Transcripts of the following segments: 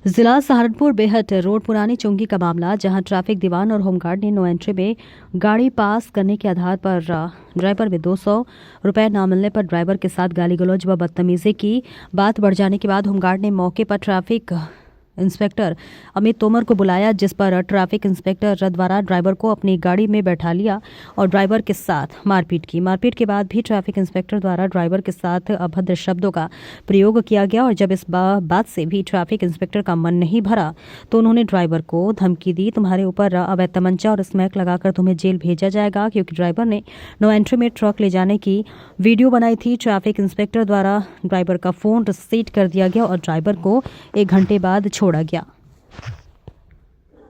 जिला सहारनपुर बेहट रोड पुरानी चुंगी का मामला, जहां ट्रैफिक दीवान और होमगार्ड ने नो एंट्री में गाड़ी पास करने के आधार पर ड्राइवर में 200 रुपए न मिलने पर ड्राइवर के साथ गाली गलौज व बदतमीजी की। बात बढ़ जाने के बाद होमगार्ड ने मौके पर ट्रैफिक इंस्पेक्टर अमित तोमर को बुलाया, जिस पर ट्रैफिक इंस्पेक्टर द्वारा ड्राइवर को अपनी गाड़ी में बैठा लिया और ड्राइवर के साथ मारपीट की। मारपीट के बाद भी ट्रैफिक इंस्पेक्टर द्वारा ड्राइवर के साथ अभद्र शब्दों का प्रयोग किया गया और जब इस बात से भी ट्रैफिक इंस्पेक्टर का मन नहीं भरा तो उन्होंने ड्राइवर को धमकी दी, तुम्हारे ऊपर अवैध तमंचा और स्मैक लगाकर तुम्हें जेल भेजा जाएगा, क्योंकि ड्राइवर ने नो एंट्री में ट्रक ले जाने की वीडियो बनाई थी। ट्रैफिक इंस्पेक्टर द्वारा ड्राइवर का फोन रिसीट कर दिया गया और ड्राइवर को 1 घंटे बाद छोड़ा गया।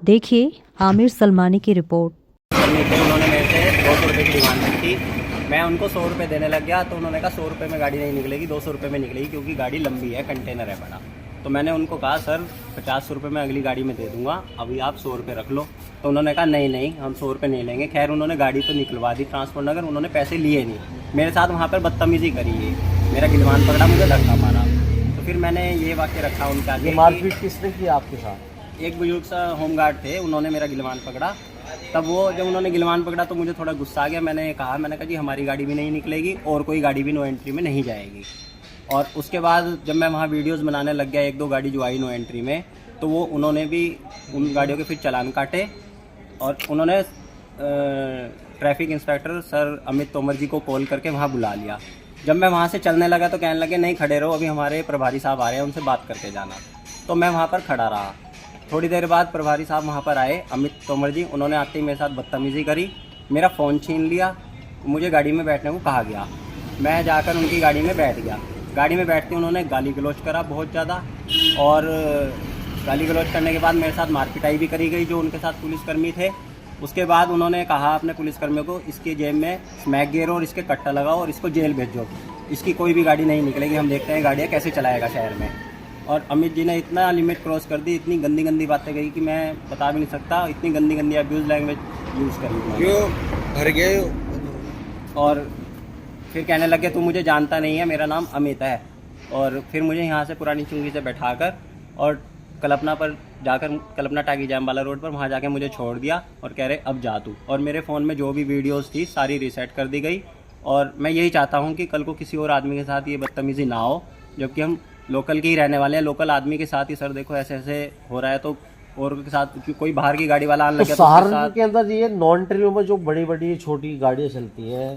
देखिए आमिर सलमानी की रिपोर्ट। उन्होंने मेरे से 200 रुपये की डिमांड की थी। मैं उनको 100 रुपये देने लग गया तो उन्होंने कहा 100 रुपये में गाड़ी नहीं निकलेगी, 200 रुपये में निकलेगी, क्योंकि गाड़ी लंबी है, कंटेनर है बड़ा। तो मैंने उनको कहा सर 50 रुपये में अगली गाड़ी में दे दूंगा, अभी आप 100 रुपये रख लो। तो उन्होंने कहा नहीं हम 100 रुपये नहीं लेंगे। खैर उन्होंने गाड़ी तो निकलवा दी ट्रांसपोर्ट नगर, उन्होंने पैसे लिए नहीं। मेरे साथ वहाँ पर बदतमीजी करी है, मेरा गिलवान पकड़ा, मुझे धक्का मारा। तो फिर मैंने ये वाक्य रखा उनके आगे। मारपीट किसने की आपके साथ? एक बुजुर्ग सा होमगार्ड थे, उन्होंने मेरा गिलवान पकड़ा। तब वो जब उन्होंने गिलवान पकड़ा तो मुझे थोड़ा गुस्सा आ गया। मैंने कहा जी हमारी गाड़ी भी नहीं निकलेगी और कोई गाड़ी भी नो एंट्री में नहीं जाएगी। और उसके बाद जब मैं वहाँ वीडियोस बनाने लग गया, 1-2 गाड़ी जो आई नो एंट्री में, तो वो उन्होंने भी उन गाड़ियों के फिर चालान काटे और उन्होंने traffic inspector sir Amit Tomar ji को कॉल करके वहाँ बुला लिया। जब मैं वहाँ से चलने लगा तो कहने लगे नहीं खड़े रहो, अभी हमारे प्रभारी साहब आ रहे हैं, उनसे बात करके जाना। तो मैं वहाँ पर खड़ा रहा। थोड़ी देर बाद प्रभारी साहब वहाँ पर आए, अमित तोमर जी, उन्होंने आते ही मेरे साथ बदतमीजी करी, मेरा फ़ोन छीन लिया, मुझे गाड़ी में बैठने को कहा गया। मैं जाकर उनकी गाड़ी में बैठ गया। गाड़ी में बैठते उन्होंने गाली गलौज करा बहुत ज़्यादा, और गाली गलौज करने के बाद मेरे साथ मारपिटाई भी करी गई जो उनके साथ पुलिसकर्मी थे। उसके बाद उन्होंने कहा अपने पुलिसकर्मियों को इसकी जेब में स्मैक गियर और इसके कट्टा लगाओ और इसको जेल भेजो, इसकी कोई भी गाड़ी नहीं निकलेगी, हम देखते हैं गाड़ियाँ कैसे चलाएगा शहर में। और अमित जी ने इतना लिमिट क्रॉस कर दी, इतनी गंदी गंदी बातें कही कि मैं बता भी नहीं सकता, इतनी गंदी गंदी अब्यूज़ लैंग्वेज यूज़ करी। क्यों भर गए? और फिर कहने लगे तू मुझे जानता नहीं है, मेरा नाम अमित है। और फिर मुझे यहाँ से पुरानी चुंगी से बैठाकर और कल्पना पर जाकर, कल्पना टाकी जामवाला रोड पर, वहाँ जाके मुझे छोड़ दिया और कह रहे अब जा तू। और मेरे फ़ोन में जो भी वीडियोस थी सारी रीसेट कर दी गई। और मैं यही चाहता हूँ कि कल को किसी और आदमी के साथ ये बदतमीज़ी ना हो, जबकि हम लोकल के ही रहने वाले हैं। लोकल आदमी के साथ ही सर देखो ऐसे ऐसे हो रहा है, तो और के साथ कोई बाहर की गाड़ी वाला आने लगे तो सहारनपुर के अंदर ये नॉन ट्रेनों में जो बड़ी बड़ी छोटी गाड़ियाँ चलती है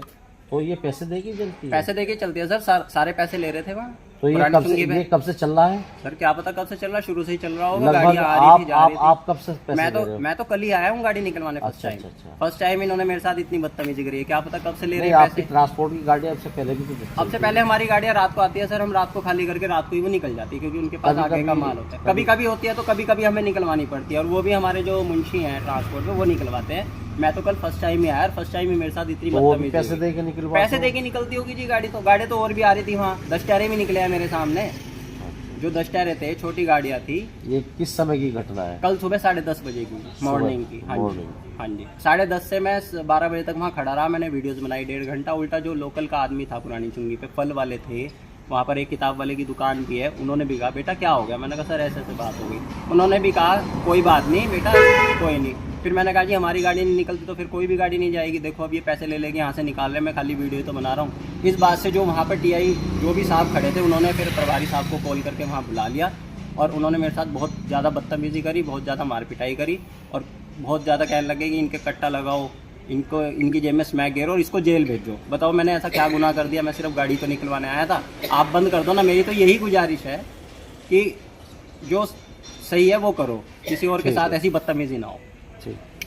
तो ये पैसे देके चलती है? पैसे देके चलती है सर, सारे पैसे ले रहे थे वहाँ। तो ये कब से चल रहा है सर? क्या पता कब से चल रहा है, शुरू से ही चल रहा होगा। लगभग गाड़ियाँ आ रही थी, जा रही थी। आप कब से पैसे ले रहे हो? मैं तो कल ही आया हूँ गाड़ी निकलवाने। फर्स्ट टाइम इन्होंने मेरे साथ इतनी बदतमीजी करी है, क्या पता कब से ले रहे हैं पैसे। ट्रांसपोर्ट की गाड़ी अब से पहले भी अब से पहले हमारी गाड़ियाँ रात को आती है सर, हम रात को खाली करके रात को ही वो निकल जाती है, क्योंकि उनके पास आगे का माल होता है। कभी कभी होती है तो कभी कभी हमें निकलवानी पड़ती है, और वो भी हमारे जो मुंशी हैं ट्रांसपोर्ट में वो निकलवाते हैं। मैं तो कल फर्स्ट टाइम ही आया, फर्स्ट टाइम ही मेरे साथ इतनी बदतमीजी। पैसे देके निकलती होगी जी गाड़ी, तो गाड़ी तो और भी आ रही थी वहाँ। 10 टायरे भी निकले हैं मेरे सामने, जो 10 टायरे थे, छोटी गाड़ियाँ थी। ये किस समय की घटना है? कल सुबह 10:30 बजे की, मॉर्निंग की। हाँ जी 10:30 से मैं 12 बजे तक वहाँ खड़ा रहा। मैंने वीडियोस बनाई 1.5 घंटा। उल्टा जो लोकल का आदमी था पुरानी चुंगी पे, फल वाले थे, वहाँ पर एक किताब वाले की दुकान भी है, उन्होंने भी कहा बेटा क्या हो गया? मैंने कहा सर ऐसे ऐसे बात हो गई। उन्होंने भी कहा कोई बात नहीं बेटा, कोई नहीं। फिर मैंने कहा जी हमारी गाड़ी नहीं निकलती तो फिर कोई भी गाड़ी नहीं जाएगी, देखो अब ये पैसे ले लेके यहाँ से निकाल रहे, मैं खाली वीडियो तो बना रहा हूँ। इस बात से जो वहाँ पर टीआई जो भी साहब खड़े थे, उन्होंने फिर प्रभारी साहब को कॉल करके वहाँ बुला लिया और उन्होंने मेरे साथ बहुत ज़्यादा बदतमीजी करी, बहुत ज़्यादा मारपिटाई करी, और बहुत ज़्यादा कहने लगे कि इनके कट्टा लगाओ, इनको इनकी जेब में स्मैक गियर और इसको जेल भेजो। बताओ मैंने ऐसा क्या गुनाह कर दिया? मैं सिर्फ गाड़ी तो निकलवाने आया था। आप बंद कर दो ना। मेरी तो यही गुजारिश है कि जो सही है वो करो, किसी और के साथ ऐसी बदतमीजी ना हो। ठीक।